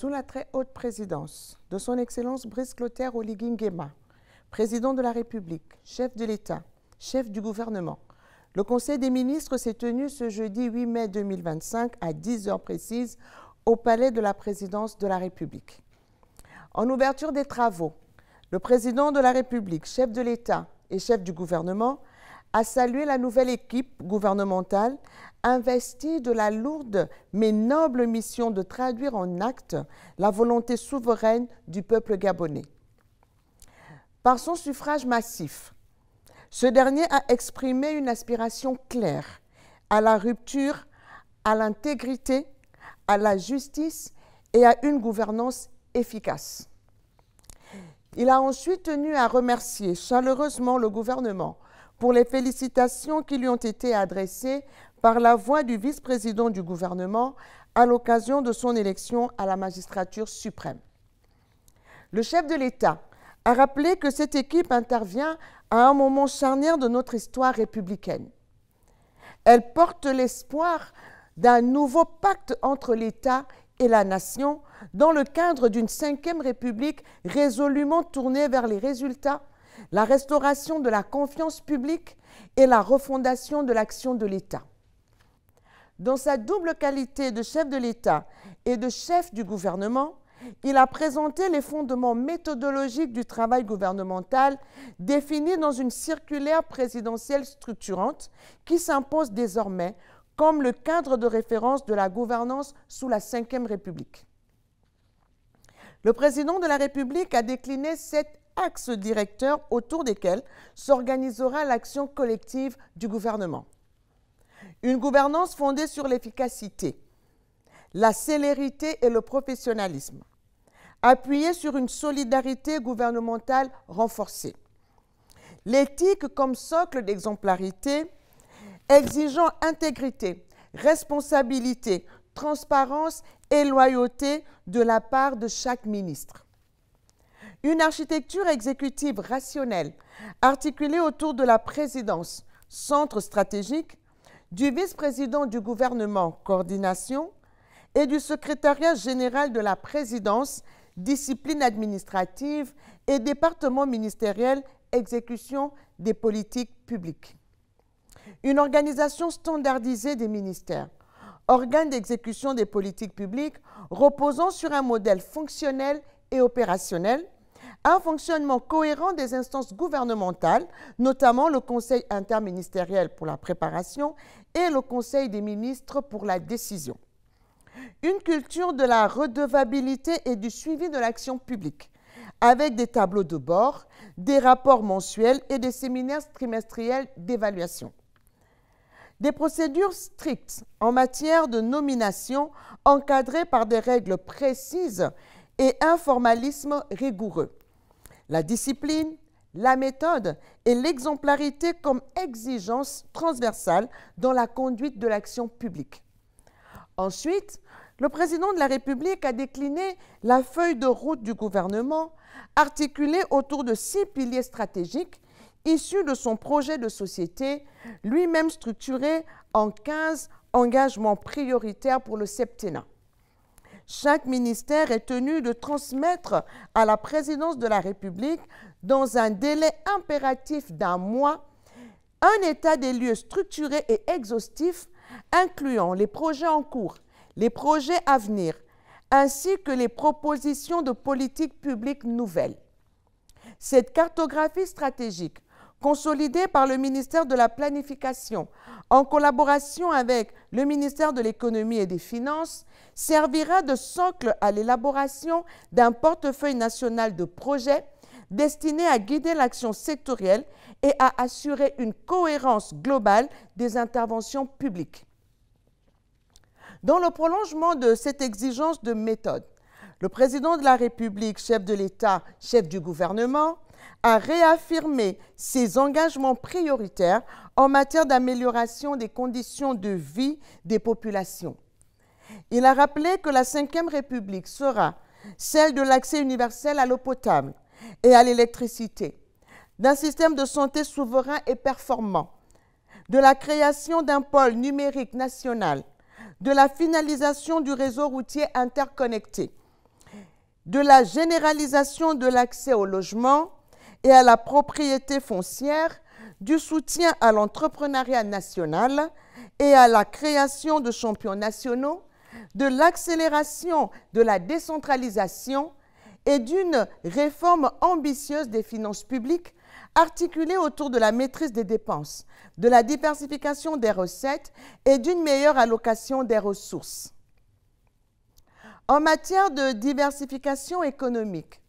Sous la très haute présidence de son Excellence Brice Clotaire Oligui Nguema, président de la République, chef de l'État, chef du gouvernement, le Conseil des ministres s'est tenu ce jeudi 8 mai 2025 à 10 heures précises au Palais de la Présidence de la République. En ouverture des travaux, le président de la République, chef de l'État et chef du gouvernement, a salué la nouvelle équipe gouvernementale investie de la lourde mais noble mission de traduire en actes la volonté souveraine du peuple gabonais. Par son suffrage massif, ce dernier a exprimé une aspiration claire à la rupture, à l'intégrité, à la justice et à une gouvernance efficace. Il a ensuite tenu à remercier chaleureusement le gouvernement pour les félicitations qui lui ont été adressées par la voix du vice-président du gouvernement à l'occasion de son élection à la magistrature suprême. Le chef de l'État a rappelé que cette équipe intervient à un moment charnière de notre histoire républicaine. Elle porte l'espoir d'un nouveau pacte entre l'État et la nation dans le cadre d'une 5e République résolument tournée vers les résultats, la restauration de la confiance publique et la refondation de l'action de l'État. Dans sa double qualité de chef de l'État et de chef du gouvernement, il a présenté les fondements méthodologiques du travail gouvernemental définis dans une circulaire présidentielle structurante qui s'impose désormais comme le cadre de référence de la gouvernance sous la 5e République. Le président de la République a décliné 7 axes directeurs autour desquels s'organisera l'action collective du gouvernement. Une gouvernance fondée sur l'efficacité, la célérité et le professionnalisme, appuyée sur une solidarité gouvernementale renforcée. L'éthique comme socle d'exemplarité, exigeant intégrité, responsabilité, transparence et loyauté de la part de chaque ministre. Une architecture exécutive rationnelle, articulée autour de la présidence, centre stratégique, du vice-président du gouvernement, coordination, et du secrétariat général de la présidence, discipline administrative, et département ministériel, exécution des politiques publiques. Une organisation standardisée des ministères, organes d'exécution des politiques publiques reposant sur un modèle fonctionnel et opérationnel, un fonctionnement cohérent des instances gouvernementales, notamment le Conseil interministériel pour la préparation et le Conseil des ministres pour la décision. Une culture de la redevabilité et du suivi de l'action publique, avec des tableaux de bord, des rapports mensuels et des séminaires trimestriels d'évaluation. Des procédures strictes en matière de nomination encadrées par des règles précises et un formalisme rigoureux. La discipline, la méthode et l'exemplarité comme exigence transversale dans la conduite de l'action publique. Ensuite, le président de la République a décliné la feuille de route du gouvernement articulée autour de 6 piliers stratégiques issus de son projet de société, lui-même structuré en 15 engagements prioritaires pour le septennat. Chaque ministère est tenu de transmettre à la présidence de la République, dans un délai impératif d'1 mois, un état des lieux structuré et exhaustif, incluant les projets en cours, les projets à venir, ainsi que les propositions de politique publique nouvelles. Cette cartographie stratégique, consolidée par le ministère de la Planification, en collaboration avec le ministère de l'Économie et des Finances, servira de socle à l'élaboration d'un portefeuille national de projets destiné à guider l'action sectorielle et à assurer une cohérence globale des interventions publiques. Dans le prolongement de cette exigence de méthode, le président de la République, chef de l'État, chef du gouvernement, a réaffirmé ses engagements prioritaires en matière d'amélioration des conditions de vie des populations. Il a rappelé que la 5e République sera celle de l'accès universel à l'eau potable et à l'électricité, d'un système de santé souverain et performant, de la création d'un pôle numérique national, de la finalisation du réseau routier interconnecté, de la généralisation de l'accès au logement et à la propriété foncière, du soutien à l'entrepreneuriat national et à la création de champions nationaux, de l'accélération de la décentralisation et d'une réforme ambitieuse des finances publiques articulée autour de la maîtrise des dépenses, de la diversification des recettes et d'une meilleure allocation des ressources. En matière de diversification économique,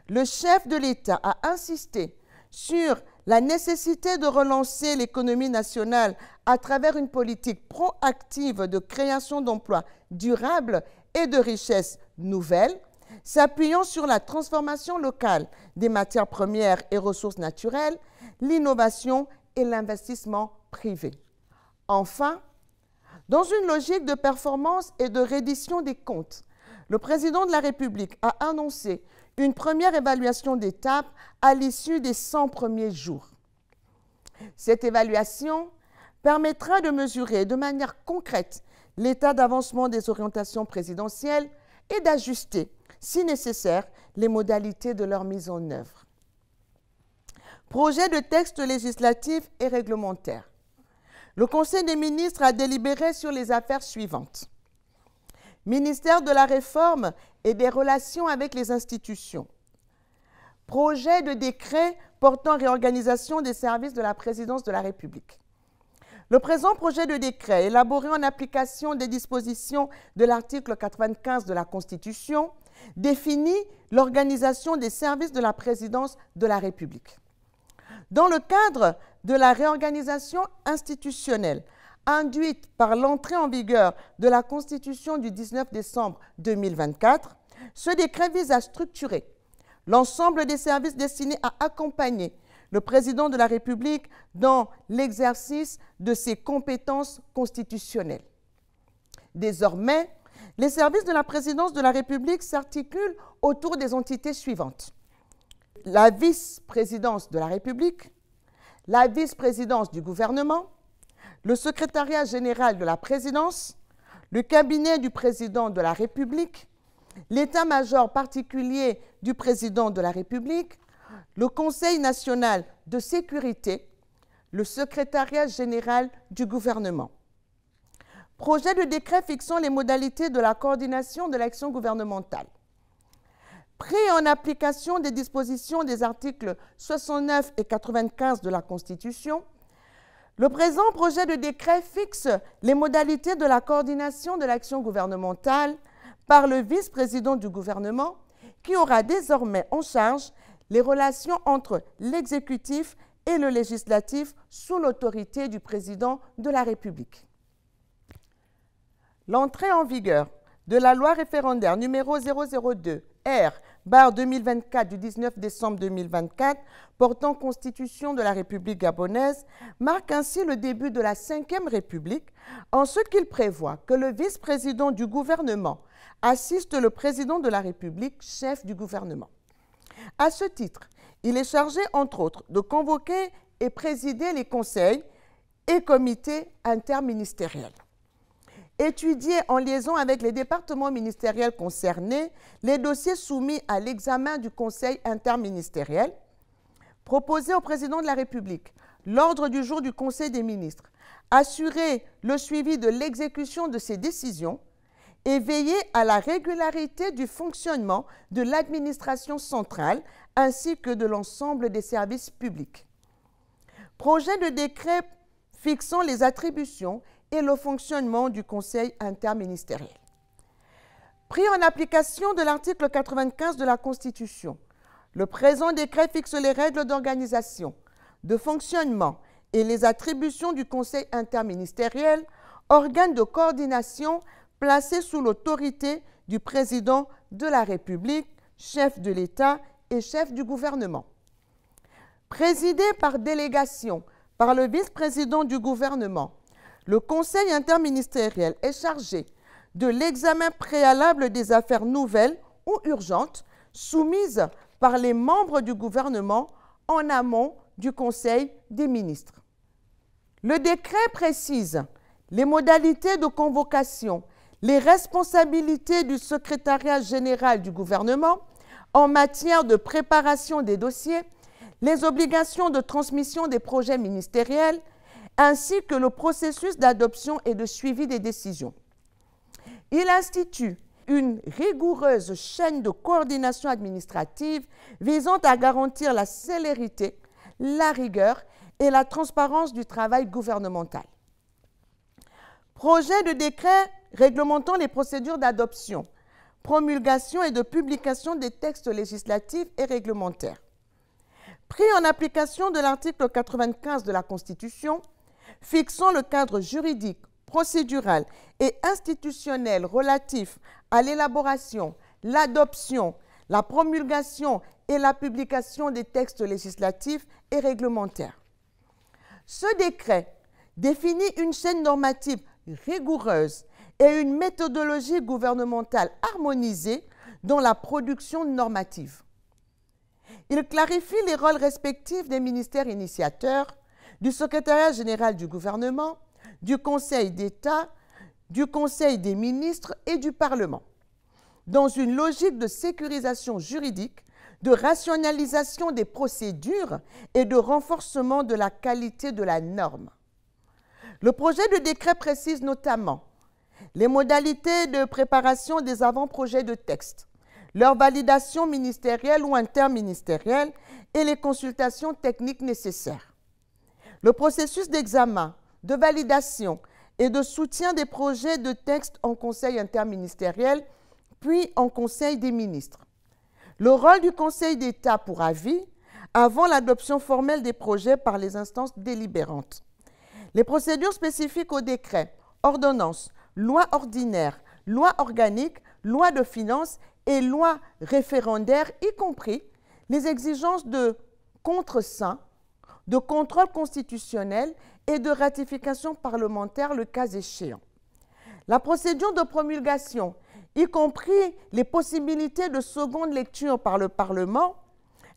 le chef de l'État a insisté sur la nécessité de relancer l'économie nationale à travers une politique proactive de création d'emplois durables et de richesses nouvelles, s'appuyant sur la transformation locale des matières premières et ressources naturelles, l'innovation et l'investissement privé. Enfin, dans une logique de performance et de reddition des comptes, le président de la République a annoncé une première évaluation d'étape à l'issue des 100 premiers jours. Cette évaluation permettra de mesurer de manière concrète l'état d'avancement des orientations présidentielles et d'ajuster, si nécessaire, les modalités de leur mise en œuvre. Projet de texte législatif et réglementaire. Le Conseil des ministres a délibéré sur les affaires suivantes. Ministère de la Réforme et des Relations avec les institutions. Projet de décret portant réorganisation des services de la Présidence de la République. Le présent projet de décret, élaboré en application des dispositions de l'article 95 de la Constitution, définit l'organisation des services de la Présidence de la République. Dans le cadre de la réorganisation institutionnelle induite par l'entrée en vigueur de la Constitution du 19 décembre 2024, ce décret vise à structurer l'ensemble des services destinés à accompagner le président de la République dans l'exercice de ses compétences constitutionnelles. Désormais, les services de la présidence de la République s'articulent autour des entités suivantes. La vice-présidence de la République, la vice-présidence du gouvernement, le secrétariat général de la présidence, le cabinet du président de la République, l'état-major particulier du président de la République, le Conseil national de sécurité, le secrétariat général du gouvernement. Projet de décret fixant les modalités de la coordination de l'action gouvernementale. Pris en application des dispositions des articles 69 et 95 de la Constitution, le présent projet de décret fixe les modalités de la coordination de l'action gouvernementale par le vice-président du gouvernement, qui aura désormais en charge les relations entre l'exécutif et le législatif sous l'autorité du président de la République. L'entrée en vigueur de la loi référendaire numéro 002 R/2024 du 19 décembre 2024 portant constitution de la République gabonaise marque ainsi le début de la Ve République en ce qu'il prévoit que le vice-président du gouvernement assiste le président de la République, chef du gouvernement. À ce titre, il est chargé, entre autres, de convoquer et présider les conseils et comités interministériels. Étudier en liaison avec les départements ministériels concernés les dossiers soumis à l'examen du Conseil interministériel, proposer au président de la République l'ordre du jour du Conseil des ministres, assurer le suivi de l'exécution de ces décisions et veiller à la régularité du fonctionnement de l'administration centrale ainsi que de l'ensemble des services publics. Projet de décret fixant les attributions et le fonctionnement du Conseil interministériel. Pris en application de l'article 95 de la Constitution, le présent décret fixe les règles d'organisation, de fonctionnement et les attributions du Conseil interministériel, organe de coordination placé sous l'autorité du président de la République, chef de l'État et chef du gouvernement. Présidé par délégation par le vice-président du gouvernement, le Conseil interministériel est chargé de l'examen préalable des affaires nouvelles ou urgentes soumises par les membres du gouvernement en amont du Conseil des ministres. Le décret précise les modalités de convocation, les responsabilités du secrétariat général du gouvernement en matière de préparation des dossiers, les obligations de transmission des projets ministériels, ainsi que le processus d'adoption et de suivi des décisions. Il institue une rigoureuse chaîne de coordination administrative visant à garantir la célérité, la rigueur et la transparence du travail gouvernemental. Projet de décret réglementant les procédures d'adoption, promulgation et de publication des textes législatifs et réglementaires. Pris en application de l'article 95 de la Constitution, fixant le cadre juridique, procédural et institutionnel relatif à l'élaboration, l'adoption, la promulgation et la publication des textes législatifs et réglementaires. Ce décret définit une chaîne normative rigoureuse et une méthodologie gouvernementale harmonisée dans la production normative. Il clarifie les rôles respectifs des ministères initiateurs, du secrétariat général du gouvernement, du Conseil d'État, du Conseil des ministres et du Parlement, dans une logique de sécurisation juridique, de rationalisation des procédures et de renforcement de la qualité de la norme. Le projet de décret précise notamment les modalités de préparation des avant-projets de texte, leur validation ministérielle ou interministérielle et les consultations techniques nécessaires. Le processus d'examen, de validation et de soutien des projets de texte en conseil interministériel, puis en conseil des ministres. Le rôle du Conseil d'État pour avis avant l'adoption formelle des projets par les instances délibérantes. Les procédures spécifiques au décret, ordonnances, loi ordinaire, loi organique, loi de finances et loi référendaire, y compris les exigences de contre-seing, de contrôle constitutionnel et de ratification parlementaire le cas échéant. La procédure de promulgation, y compris les possibilités de seconde lecture par le Parlement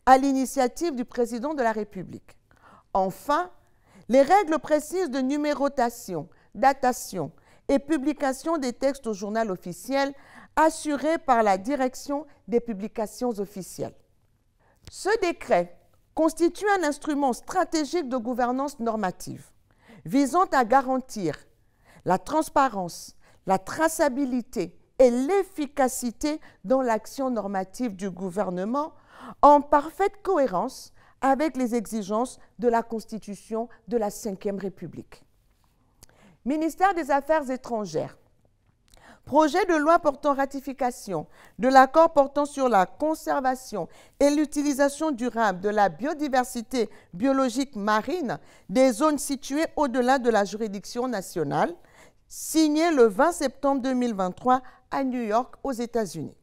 à l'initiative du président de la République. Enfin, les règles précises de numérotation, datation et publication des textes au journal officiel assurées par la Direction des publications officielles. Ce décret constitue un instrument stratégique de gouvernance normative visant à garantir la transparence, la traçabilité et l'efficacité dans l'action normative du gouvernement en parfaite cohérence avec les exigences de la Constitution de la Ve République. Ministère des Affaires étrangères. Projet de loi portant ratification de l'accord portant sur la conservation et l'utilisation durable de la biodiversité biologique marine des zones situées au-delà de la juridiction nationale, signé le 20 septembre 2023 à New York, aux États-Unis.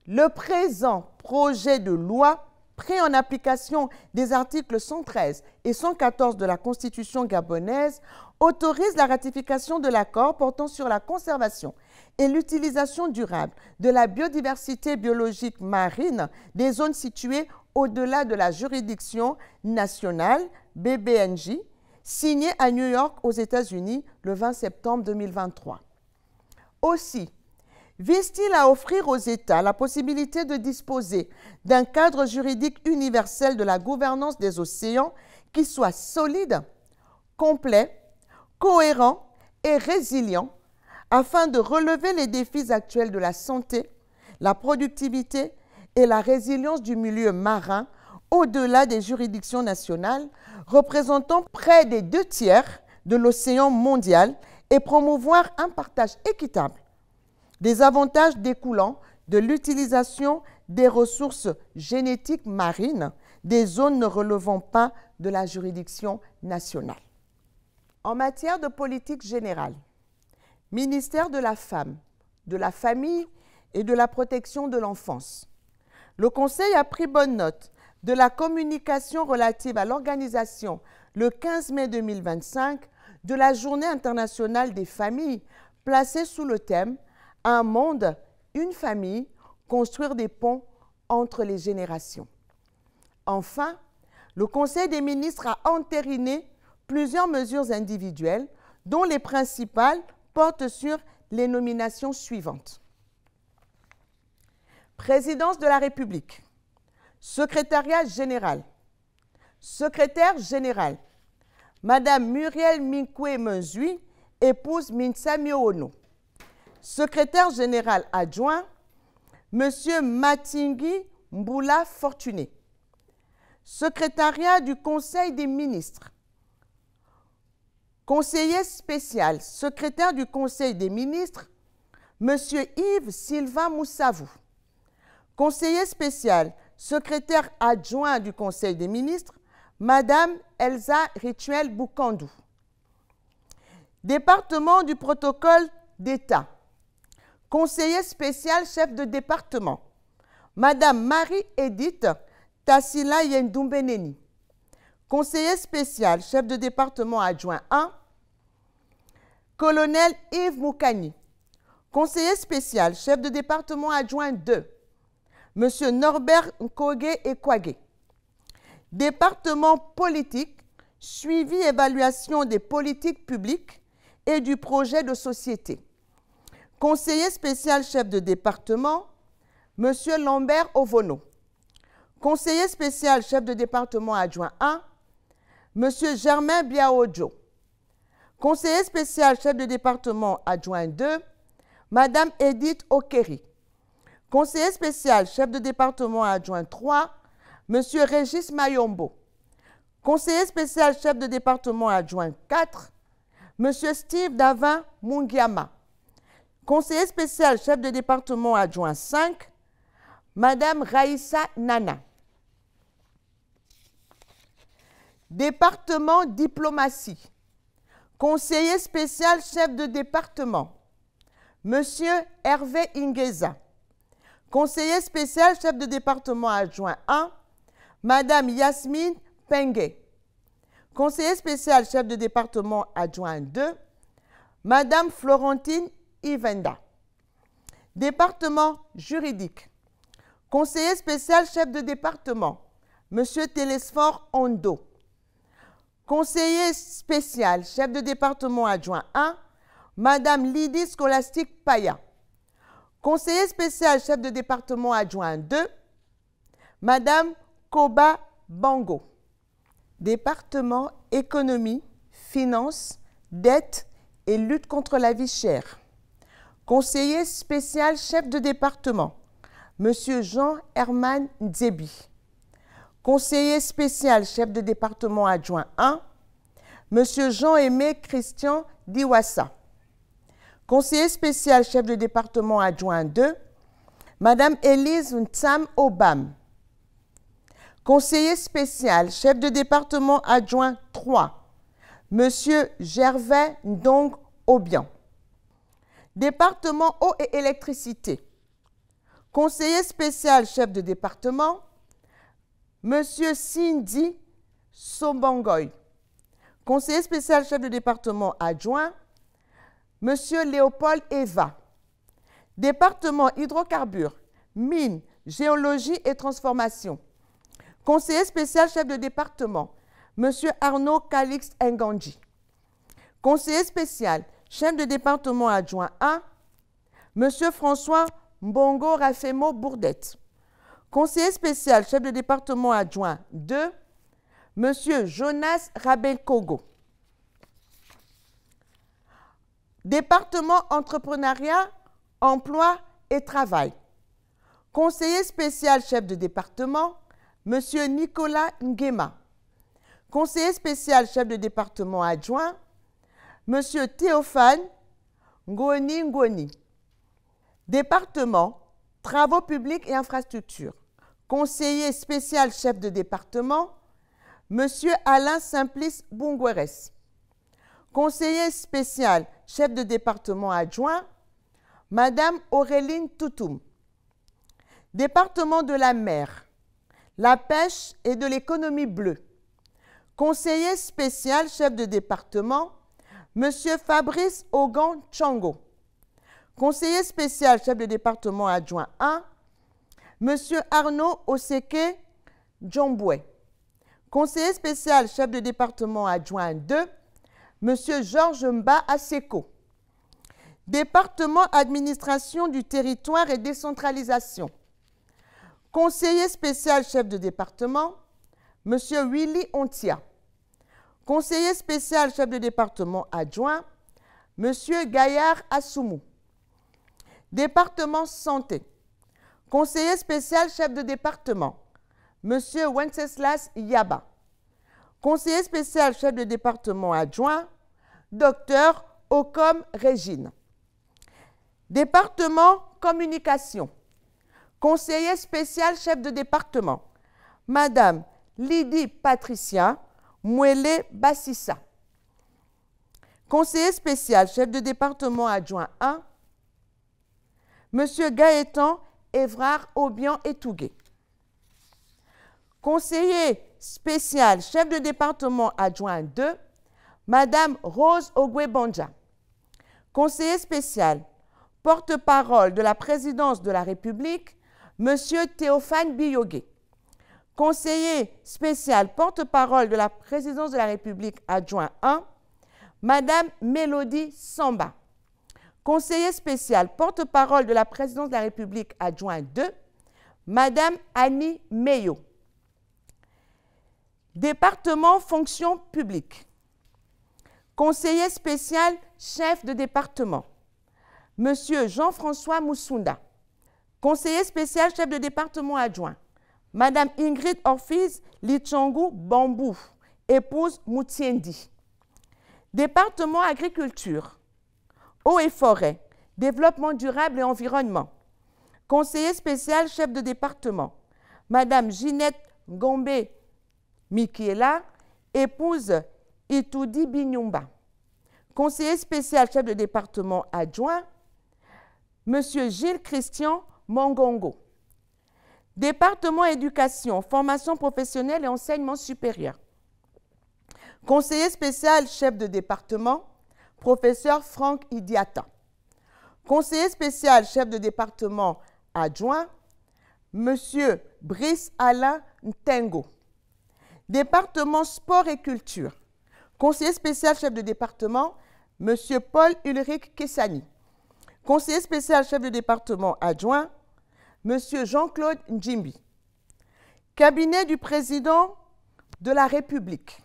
Le présent projet de loi, pris en application des articles 113 et 114 de la Constitution gabonaise, autorise la ratification de l'accord portant sur la conservation et l'utilisation durable de la biodiversité biologique marine des zones situées au-delà de la juridiction nationale, BBNJ, signé à New York, aux États-Unis, le 20 septembre 2023. Aussi, vise-t-il à offrir aux États la possibilité de disposer d'un cadre juridique universel de la gouvernance des océans qui soit solide, complet, cohérent et résilient afin de relever les défis actuels de la santé, la productivité et la résilience du milieu marin au-delà des juridictions nationales, représentant près des 2/3 de l'océan mondial et promouvoir un partage équitable des avantages découlant de l'utilisation des ressources génétiques marines des zones ne relevant pas de la juridiction nationale. En matière de politique générale, ministère de la Femme, de la Famille et de la Protection de l'Enfance, le Conseil a pris bonne note de la communication relative à l'organisation, le 15 mai 2025, de la Journée internationale des familles, placée sous le thème « Un monde, une famille, construire des ponts entre les générations ». Enfin, le Conseil des ministres a entériné plusieurs mesures individuelles, dont les principales porte sur les nominations suivantes. Présidence de la République, secrétariat général, secrétaire général, Madame Muriel Minkwe Menzui, épouse Minsami Ono. Secrétaire général adjoint, Monsieur Matingui Mboula Fortuné. Secrétariat du Conseil des ministres. Conseiller spécial, secrétaire du Conseil des ministres, Monsieur Yves Sylvain Moussavou. Conseiller spécial, secrétaire adjoint du Conseil des ministres, Madame Elsa Rituel Boukandou. Département du protocole d'État. Conseiller spécial, chef de département, Madame Marie-Édith Tassila Yendoumbeneni. Conseiller spécial, chef de département adjoint 1, Colonel Yves Moukani. Conseiller spécial, chef de département adjoint 2, Monsieur Norbert Nkoge Ekwage. Département politique, suivi évaluation des politiques publiques et du projet de société. Conseiller spécial, chef de département, Monsieur Lambert Ovono. Conseiller spécial, chef de département adjoint 1, Monsieur Germain Biaojo. Conseiller spécial, chef de département adjoint 2, Madame Edith Okeri. Conseiller spécial, chef de département adjoint 3, Monsieur Régis Mayombo. Conseiller spécial, chef de département adjoint 4, Monsieur Steve Davin Mungiama. Conseiller spécial, chef de département adjoint 5, Madame Raïssa Nana. Département diplomatie. Conseiller spécial, chef de département, Monsieur Hervé Ingeza. Conseiller spécial, chef de département adjoint 1, Madame Yasmine Pengue. Conseiller spécial, chef de département adjoint 2, Madame Florentine Ivenda. Département juridique. Conseiller spécial, chef de département, Monsieur Télésphore Ondo. Conseiller spécial, chef de département adjoint 1, Madame Lydie Scholastique Paya. Conseiller spécial, chef de département adjoint 2, Madame Koba Bango. Département économie, finances, dette et lutte contre la vie chère. Conseiller spécial, chef de département, Monsieur Jean-Herman Nzebi. Conseiller spécial, chef de département adjoint 1, Monsieur Jean-Aimé Christian Diwassa. Conseiller spécial, chef de département adjoint 2, Madame Élise Ntsam Obam. Conseiller spécial, chef de département adjoint 3, Monsieur Gervais Ndong Obian. Département eau et électricité. Conseiller spécial, chef de département, Monsieur Cindy Sobangoy. Conseiller spécial, chef de département adjoint, Monsieur Léopold Eva. Département hydrocarbures, mines, géologie et transformation. Conseiller spécial, chef de département, Monsieur Arnaud Calixte Ngandji. Conseiller spécial, chef de département adjoint 1, Monsieur François Mbongo Rafemo Bourdette. Conseiller spécial, chef de département adjoint 2, Monsieur Jonas Rabel-Kogo. Département entrepreneuriat, emploi et travail. Conseiller spécial, chef de département, Monsieur Nicolas Nguema. Conseiller spécial, chef de département adjoint, Monsieur Théophane Ngoni Ngoni. Département, travaux publics et infrastructures. Conseiller spécial, chef de département, Monsieur Alain Simplice Bungweres. Conseiller spécial, chef de département adjoint, Madame Auréline Toutoum. Département de la mer, la pêche et de l'économie bleue. Conseiller spécial, chef de département, Monsieur Fabrice Ogan Tchango. Conseiller spécial, chef de département adjoint 1, Monsieur Arnaud Oseke Djomboué. Conseiller spécial, chef de département adjoint 2, Monsieur Georges Mba Aseko. Département administration du territoire et décentralisation. Conseiller spécial chef de département, M. Willy Ontia. Conseiller spécial chef de département adjoint, M. Gaillard Assoumou. Département santé. Conseiller spécial chef de département, M. Wenceslas Yaba. Conseiller spécial chef de département adjoint, Dr Ocom Régine. Département communication. Conseiller spécial chef de département, Madame Lydie Patricia Mouélé Bassissa. Conseiller spécial chef de département adjoint 1, Monsieur Gaëtan Évrard Aubian Etougué. Conseiller spécial chef de département adjoint 2, Madame Rose Ogwebanja. Conseiller spécial porte-parole de la présidence de la République, Monsieur Théophane Biyogué. Conseiller spécial porte-parole de la présidence de la République adjoint 1, Madame Mélodie Samba. Conseiller spécial porte-parole de la présidence de la République adjoint 2, Madame Annie Meyo. Département fonction publique. Conseiller spécial chef de département, Monsieur Jean-François Moussunda. Conseiller spécial chef de département adjoint, Madame Ingrid Orphiz Lichongu Bambou, épouse Moutiendi. Département agriculture, eau et forêt, développement durable et environnement. Conseiller spécial chef de département, Madame Ginette Gombe Mikiela, épouse Itoudi Binyumba. Conseiller spécial chef de département adjoint, Monsieur Gilles Christian Mongongo. Département éducation, formation professionnelle et enseignement supérieur. Conseiller spécial chef de département, Professeur Franck Idiata. Conseiller spécial chef de département adjoint, Monsieur Brice Alain Ntengo. Département sport et culture. Conseiller spécial chef de département, Monsieur Paul Ulrich Kessani. Conseiller spécial chef de département adjoint, Monsieur Jean-Claude Njimbi. Cabinet du président de la République.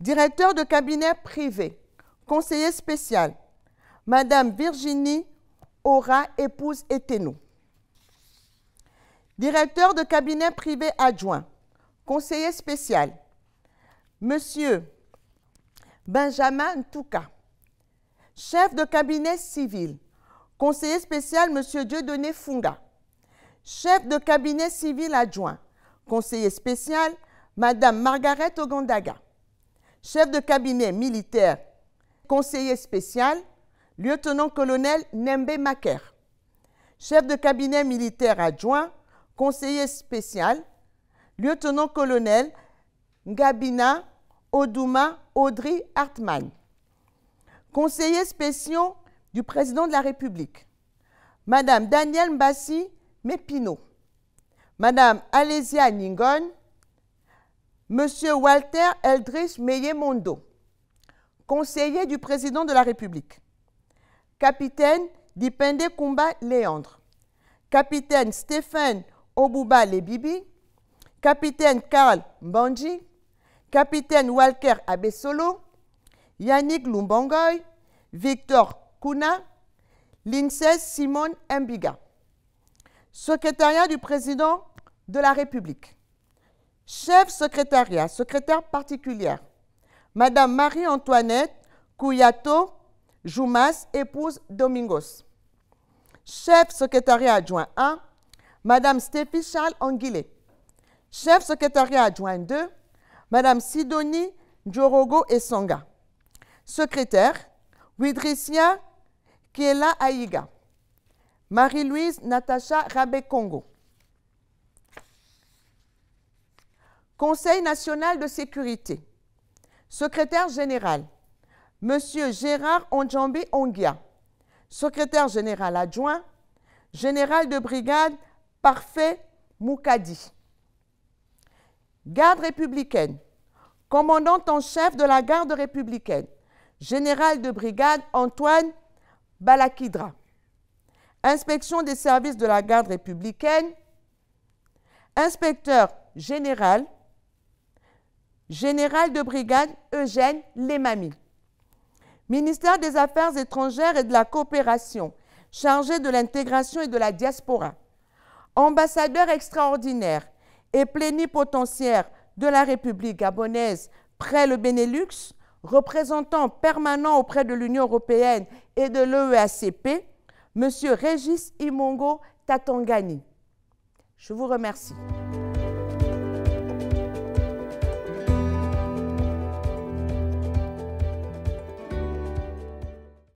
Directeur de cabinet privé. Conseiller spécial, Madame Virginie Aura, épouse Etenou. Directeur de cabinet privé adjoint. Conseiller spécial, Monsieur Benjamin Ntouka. Chef de cabinet civil. Conseiller spécial, Monsieur Dieudonné Funga. Chef de cabinet civil adjoint. Conseiller spécial, Madame Margaret Ogandaga. Chef de cabinet militaire. Conseiller spécial, lieutenant-colonel Nembe Maker. Chef de cabinet militaire adjoint, conseiller spécial, lieutenant-colonel Ngabina Odouma Audrey Hartmann. Conseillers spéciaux du président de la République, Madame Danielle Mbassi Mepino, Madame Alésia Ningon, Monsieur Walter Eldrich Meyemondo. Conseiller du président de la République, Capitaine Dipende Kumba Léandre, Capitaine Stéphane Obouba Lebibi, Capitaine Karl Mbandji, Capitaine Walker Abessolo, Yannick Lumbongoy, Victor Kuna, Linces Simone Mbiga. Secrétariat du président de la République. Chef secrétariat, secrétaire particulière, Madame Marie-Antoinette Kouyato Joumas, épouse Domingos. Chef secrétariat adjoint 1, Madame Stéphie Charles Anguilé. Chef secrétariat adjoint 2, Madame Sidonie Djorogo Essonga. Secrétaire, Widricia Kiela Aïga. Marie-Louise Natacha Rabé-Congo. Conseil national de sécurité. Secrétaire général, Monsieur Gérard Ondjambi Ongia. Secrétaire général adjoint, Général de brigade Parfait Moukadi. Garde républicaine, commandant en chef de la garde républicaine, Général de brigade Antoine Balakidra. Inspection des services de la garde républicaine, inspecteur général, général de brigade Eugène Lemami. Ministère des Affaires étrangères et de la coopération, chargé de l'intégration et de la diaspora. Ambassadeur extraordinaire et plénipotentiaire de la République gabonaise près le Benelux, représentant permanent auprès de l'Union européenne et de l'EEACP, M. Régis Imongo Tatangani. Je vous remercie.